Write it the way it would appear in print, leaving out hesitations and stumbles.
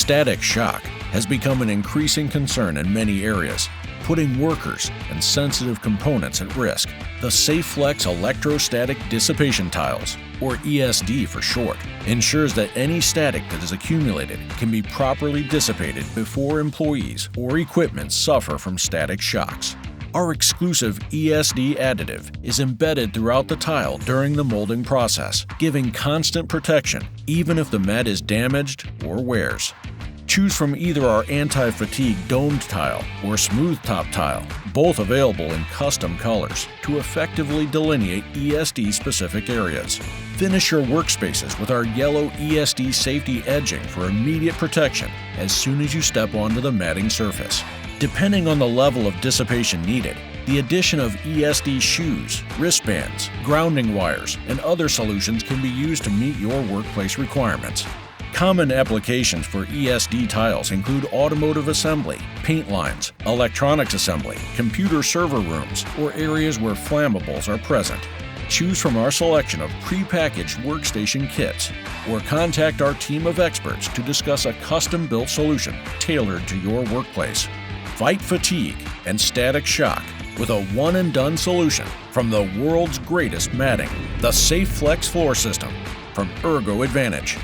Static shock has become an increasing concern in many areas, putting workers and sensitive components at risk. The SafeFlex Electrostatic Dissipation Tiles, or ESD for short, ensures that any static that is accumulated can be properly dissipated before employees or equipment suffer from static shocks. Our exclusive ESD additive is embedded throughout the tile during the molding process, giving constant protection even if the mat is damaged or wears. Choose from either our anti-fatigue domed tile or smooth top tile, both available in custom colors, to effectively delineate ESD-specific areas. Finish your workspaces with our yellow ESD safety edging for immediate protection as soon as you step onto the matting surface. Depending on the level of dissipation needed, the addition of ESD shoes, wristbands, grounding wires, and other solutions can be used to meet your workplace requirements. Common applications for ESD tiles include automotive assembly, paint lines, electronics assembly, computer server rooms, or areas where flammables are present. Choose from our selection of pre-packaged workstation kits, or contact our team of experts to discuss a custom-built solution tailored to your workplace. Fight fatigue and static shock with a one-and-done solution from the world's greatest matting, the SafeFlex floor system from Ergo Advantage.